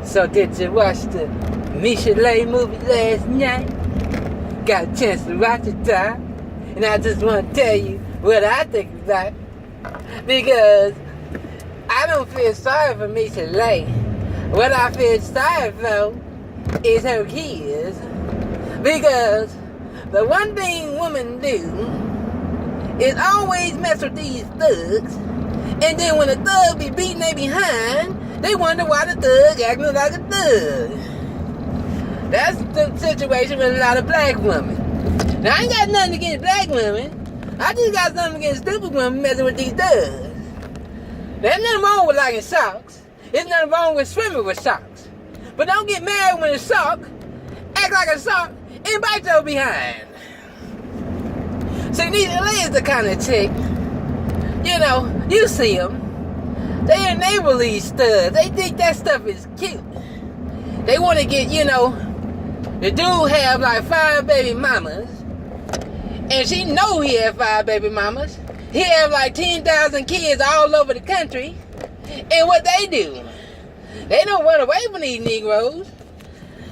So did you watch the MICHEL'LE movie last night? Got a chance to watch it, Doc? And I just want to tell you what I think about it. Because I don't feel sorry for MICHEL'LE. What I feel sorry for is her kids. Because the one thing women do is always mess with these thugs. And then when a thug be beating they behind, they wonder why the thug acting like a thug. That's the situation with a lot of black women. Now, I ain't got nothing against black women. I just got something against stupid women messing with these thugs. There's nothing wrong with liking socks. There's nothing wrong with swimming with socks. But don't get mad when a sock act like a sock and bite your behind. See, MICHEL'LE is the kind of chick, you know, you see them. They enable these studs. They think that stuff is cute. They want to get, you know, the dude have like 5 baby mamas. And she know he have 5 baby mamas. He have like 10,000 kids all over the country. And what they do? They don't run away from these Negroes.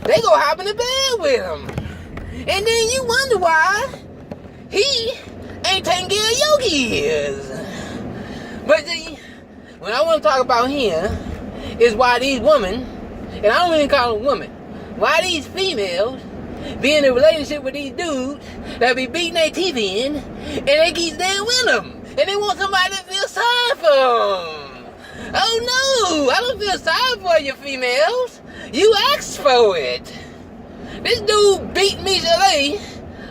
They go hop in the bed with them. And then you wonder why he ain't taking care of your kids. But see, what I want to talk about here is why these women, and I don't even call them women, why these females be in a relationship with these dudes that be beating their teeth in, and they keep staying with them, and they want somebody to feel sorry for them. Oh no, I don't feel sorry for you females. You asked for it. This dude beat MICHEL'LE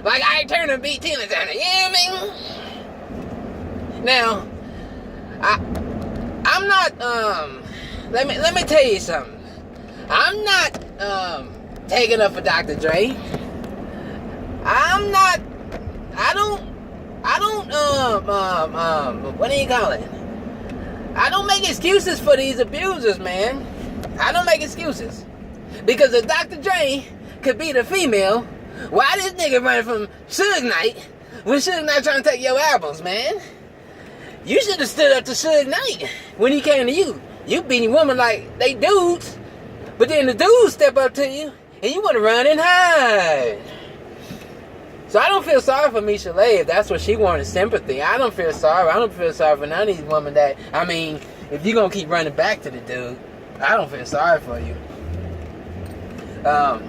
like I Turner beat Tina Turner. You know what I mean? Now, I'm not, let me tell you something. I'm not, taking up for Dr. Dre. What do you call it? I don't make excuses for these abusers, man. I don't make excuses. Because if Dr. Dre could be the female, why this nigga running from Suge Knight when Suge Knight trying to take your albums, man? You should have stood up to Suge Knight when he came to you. You beating women like they dudes, but then the dudes step up to you and you want to run and hide. So I don't feel sorry for MICHEL'LE if that's what she wanted, sympathy. I don't feel sorry. I don't feel sorry for none of these women that, I mean, if you're going to keep running back to the dude, I don't feel sorry for you.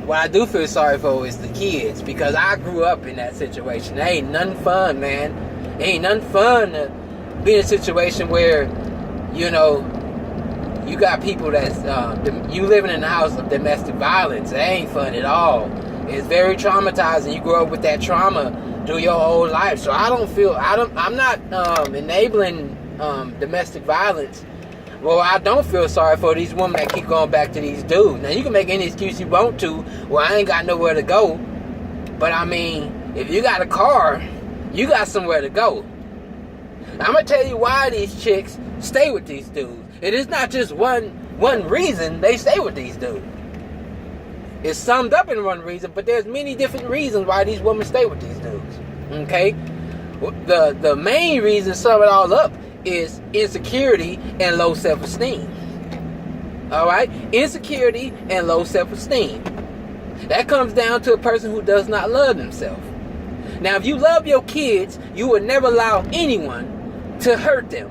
What I do feel sorry for is the kids, because I grew up in that situation. It ain't nothing fun, man. It ain't nothing fun to be in a situation where, you know, you got people that's, you living in a house of domestic violence. It ain't fun at all. It's very traumatizing. You grow up with that trauma through your whole life. So I'm not enabling domestic violence. Well, I don't feel sorry for these women that keep going back to these dudes. Now, you can make any excuse you want to. Well, I ain't got nowhere to go. But, I mean, if you got a car, you got somewhere to go. I'm going to tell you why these chicks stay with these dudes. It is not just one reason they stay with these dudes. It's summed up in one reason, but there's many different reasons why these women stay with these dudes. Okay? The main reason, sum it all up, is insecurity and low self-esteem. Alright? Insecurity and low self-esteem. That comes down to a person who does not love themselves. Now, if you love your kids, you would never allow anyone to hurt them.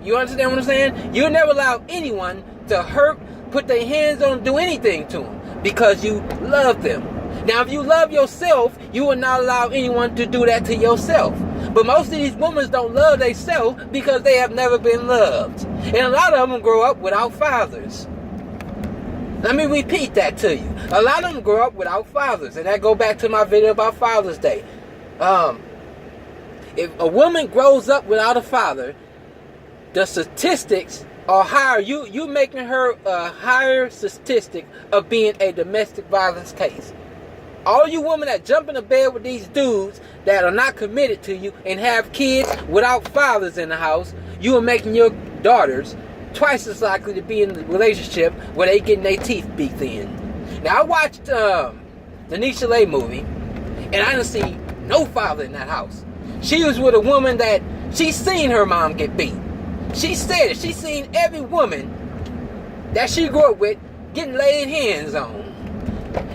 You understand what I'm saying? You'll never allow anyone to hurt, put their hands on them, do anything to them, because you love them. Now, if you love yourself, you will not allow anyone to do that to yourself. But most of these women don't love themselves because they have never been loved. And a lot of them grow up without fathers. Let me repeat that to you. A lot of them grow up without fathers. And that go back to my video about Father's Day. If a woman grows up without a father, the statistics are higher. You making her a higher statistic of being a domestic violence case. All you women that jump in the bed with these dudes that are not committed to you and have kids without fathers in the house, you are making your daughters twice as likely to be in the relationship where they getting their teeth beat in. Now, I watched the MICHEL'LE movie, and I didn't see no father in that house. She was with a woman that she seen her mom get beat. She said it. She seen every woman that she grew up with getting laid hands on.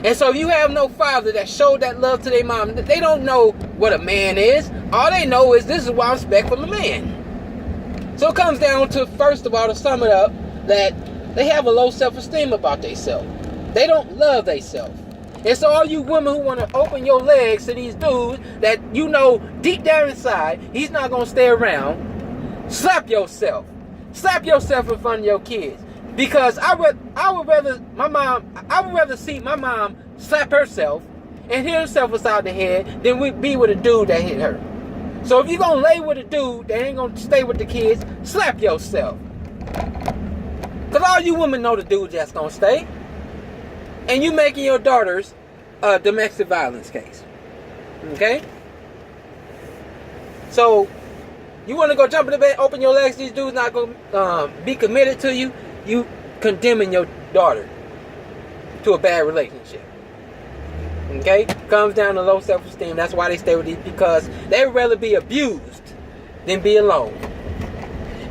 And so you have no father that showed that love to their mom. They don't know what a man is. All they know is this is what I expect from a man. So it comes down to, first of all, to sum it up, that they have a low self-esteem about themselves. They don't love themselves. And so all you women who want to open your legs to these dudes that you know deep down inside, he's not going to stay around, slap yourself. Slap yourself in front of your kids. Because I would rather see my mom slap herself and hit herself upside the head than we be with a dude that hit her. So if you're going to lay with a dude that ain't going to stay with the kids, slap yourself. Because all you women know the dude just going to stay. And you making your daughters a domestic violence case. Okay? So, you want to go jump in the bed, open your legs, these dudes not going to be committed to you, you condemning your daughter to a bad relationship. Okay? Comes down to low self-esteem. That's why they stay with these, because they would rather be abused than be alone.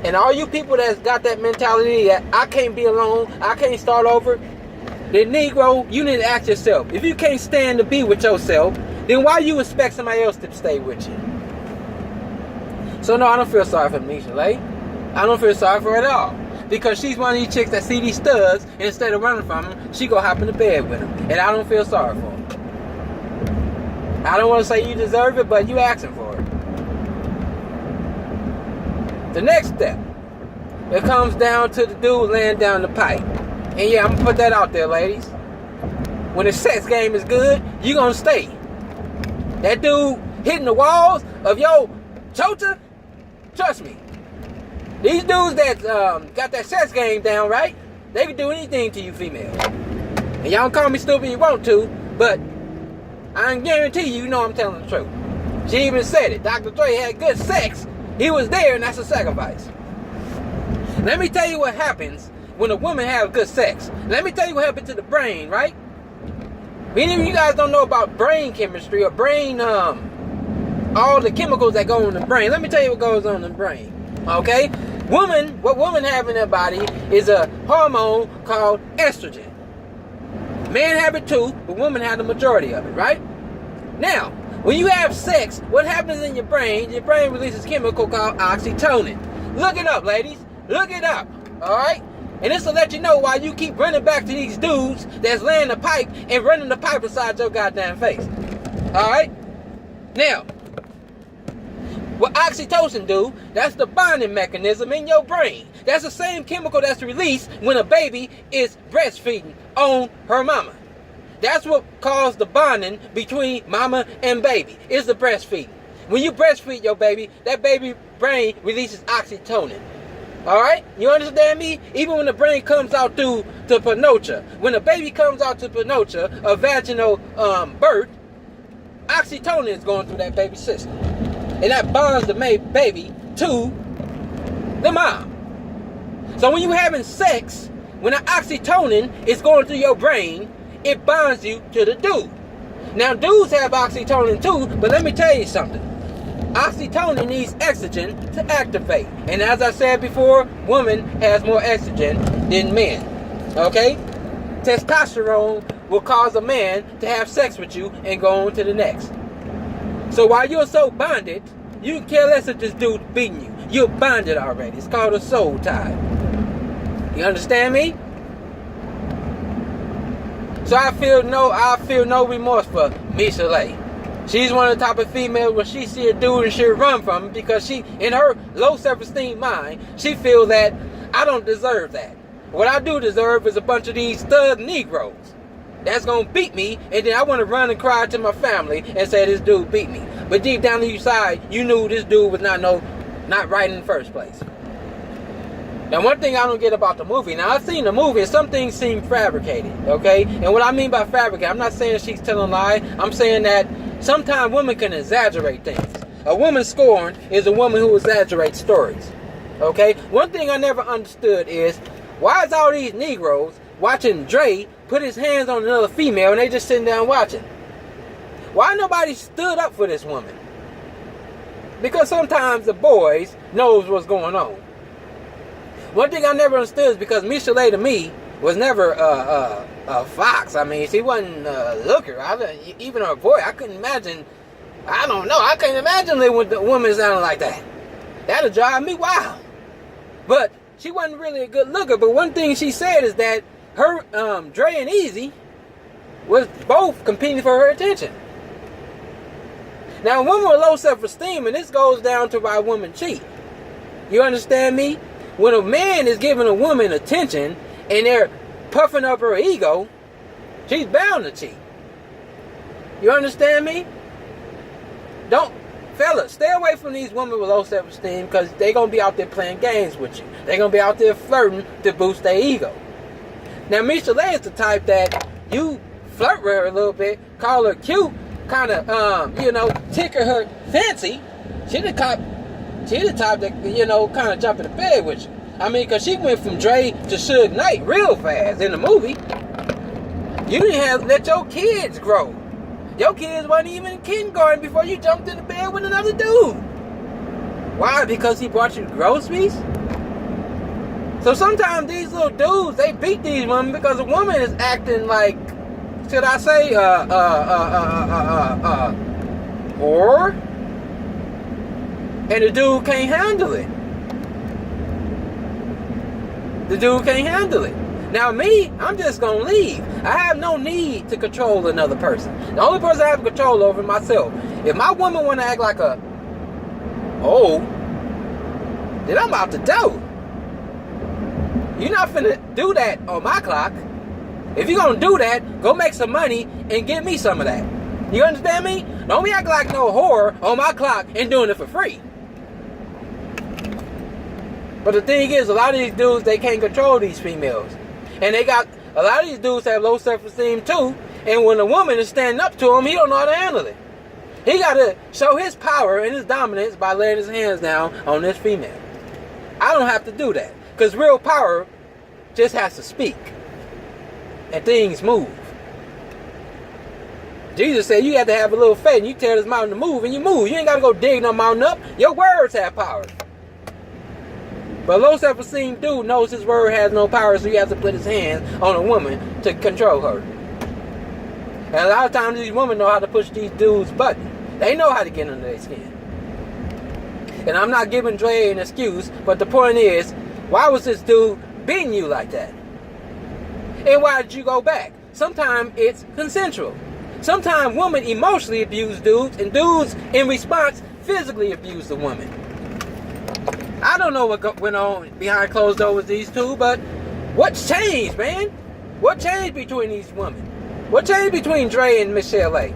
And all you people that's got that mentality that I can't be alone, I can't start over, the Negro, you need to ask yourself, if you can't stand to be with yourself, then why you expect somebody else to stay with you? So no, I don't feel sorry for MICHEL'LE. I don't feel sorry for her at all. Because she's one of these chicks that see these studs, and instead of running from them, she go hop in the bed with them. And I don't feel sorry for them. I don't want to say you deserve it, but you asking for it. The next step, it comes down to the dude laying down the pipe. And yeah, I'm going to put that out there, ladies. When the sex game is good, you going to stay. That dude hitting the walls of your chota, trust me. These dudes that got that sex game down, right? They can do anything to you females. And y'all call me stupid if you want to, but I can guarantee you know I'm telling the truth. She even said it. Dr. Dre had good sex. He was there, and that's a sacrifice. Let me tell you what happens when a woman has good sex. Let me tell you what happens to the brain, right? Many of you guys don't know about brain chemistry or brain, all the chemicals that go in the brain. Let me tell you what goes on in the brain, okay? What women have in their body is a hormone called estrogen. Men have it too, but women have the majority of it, right? Now, when you have sex, what happens in your brain releases a chemical called oxytocin. Look it up, ladies. Look it up, all right? And this will let you know why you keep running back to these dudes that's laying the pipe and running the pipe inside your goddamn face. Alright? Now, what oxytocin do, that's the bonding mechanism in your brain. That's the same chemical that's released when a baby is breastfeeding on her mama. That's what caused the bonding between mama and baby, is the breastfeeding. When you breastfeed your baby, that baby brain releases oxytocin. Alright? You understand me? Even when the brain comes out through the panocha. When a baby comes out to panocha, a vaginal birth, oxytocin is going through that baby's system. And that bonds the baby to the mom. So when you're having sex, when the oxytocin is going through your brain, it bonds you to the dude. Now dudes have oxytocin too, but let me tell you something. Oxytocin needs estrogen to activate. And as I said before, woman has more estrogen than men. Okay? Testosterone will cause a man to have sex with you and go on to the next. So while you're so bonded, you can care less if this dude beating you. You're bonded already. It's called a soul tie. You understand me? So I feel no remorse for MICHEL'LE. She's one of the type of females where she see a dude and she'll run from him because she, in her low self-esteem mind, she feels that I don't deserve that. What I do deserve is a bunch of these thug Negroes that's going to beat me, and then I want to run and cry to my family and say this dude beat me. But deep down inside, you knew this dude was not right in the first place. Now, one thing I don't get about the movie, now I've seen the movie and some things seem fabricated, okay? And what I mean by fabricated, I'm not saying she's telling a lie. I'm saying that sometimes women can exaggerate things. A woman scorned is a woman who exaggerates stories, okay? One thing I never understood is, why is all these Negroes watching Dre put his hands on another female and they just sitting down watching? Why nobody stood up for this woman? Because sometimes the boys knows what's going on. One thing I never understood is because MICHEL'LE to me was never a fox. I mean, she wasn't a looker. Even her voice, I couldn't imagine. I don't know. I couldn't imagine living with a woman sounding like that. That'd drive me wild. But she wasn't really a good looker. But one thing she said is that her, Dre and Easy, was both competing for her attention. Now, a woman with low self-esteem, and this goes down to why women cheat. You understand me? When a man is giving a woman attention and they're puffing up her ego, she's bound to cheat. You understand me? Fellas, stay away from these women with low self-esteem, because they're going to be out there playing games with you. They're going to be out there flirting to boost their ego. Now, MICHEL'LE is the type that you flirt with her a little bit, call her cute, kind of, tickle her fancy. She the type that, kind of jump in the bed with you. I mean, because she went from Dre to Suge Knight real fast in the movie. You didn't have to let your kids grow. Your kids weren't even in kindergarten before you jumped in the bed with another dude. Why? Because he brought you groceries? So sometimes these little dudes, they beat these women because a woman is acting like, should I say, whore? And the dude can't handle it. The dude can't handle it. Now me, I'm just going to leave. I have no need to control another person. The only person I have control over is myself. If my woman want to act like a then I'm out the door. You're not finna do that on my clock. If you're going to do that, go make some money and give me some of that. You understand me? Don't be acting like no whore on my clock and doing it for free. But the thing is, a lot of these dudes, they can't control these females. And a lot of these dudes have low self-esteem too. And when a woman is standing up to him, he don't know how to handle it. He got to show his power and his dominance by laying his hands down on this female. I don't have to do that. Because real power just has to speak. And things move. Jesus said you have to have a little faith. And you tell this mountain to move, and you move. You ain't got to go dig no mountain up. Your words have power. But a low self-esteem dude knows his word has no power, so he has to put his hands on a woman to control her. And a lot of times these women know how to push these dudes' buttons. They know how to get under their skin. And I'm not giving Dre an excuse, but the point is, why was this dude beating you like that? And why did you go back? Sometimes it's consensual. Sometimes women emotionally abuse dudes, and dudes, in response, physically abuse the woman. I don't know what went on behind closed doors with these two, but what's changed, man? What changed between these women? What changed between Dre and MICHEL'LE?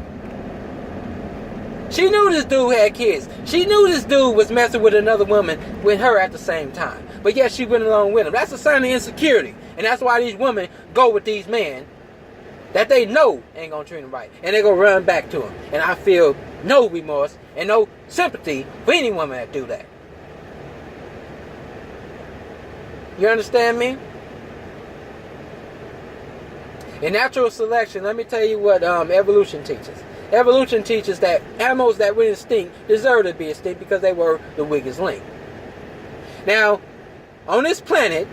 She knew this dude had kids. She knew this dude was messing with another woman with her at the same time. But yet she went along with him. That's a sign of insecurity. And that's why these women go with these men that they know ain't gonna treat them right. And they gonna run back to him. And I feel no remorse and no sympathy for any woman that do that. You understand me? In natural selection, let me tell you what evolution teaches. Evolution teaches that animals that were extinct deserve to be extinct because they were the weakest link. Now, on this planet,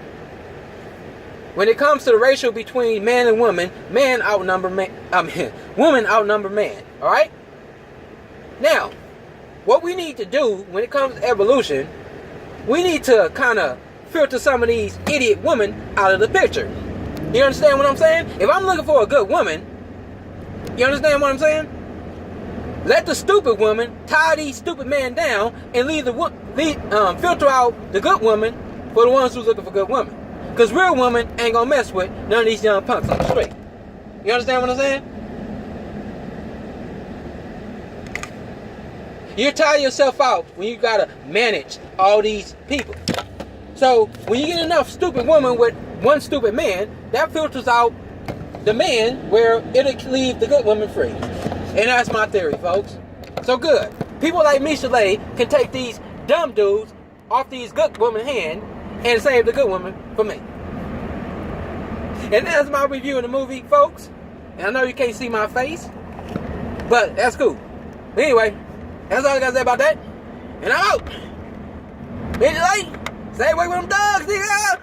when it comes to the ratio between man and woman, women outnumber man. All right? Now, what we need to do when it comes to evolution, we need to kind of filter some of these idiot women out of the picture. You understand what I'm saying? If I'm looking for a good woman, you understand what I'm saying? Let the stupid woman tie these stupid men down and filter out the good woman for the ones who's looking for good women. Because real women ain't gonna mess with none of these young punks on the street. You understand what I'm saying? You tire yourself out when you gotta manage all these people. So when you get enough stupid women with one stupid man, that filters out the man where it'll leave the good woman free. And that's my theory, folks. So good. People like MICHEL'LE can take these dumb dudes off these good women's hand and save the good woman for me. And that's my review of the movie, folks. And I know you can't see my face, but that's cool. But anyway, that's all I got to say about that. And I'm out. MICHEL'LE, stay away with them dogs, nigga.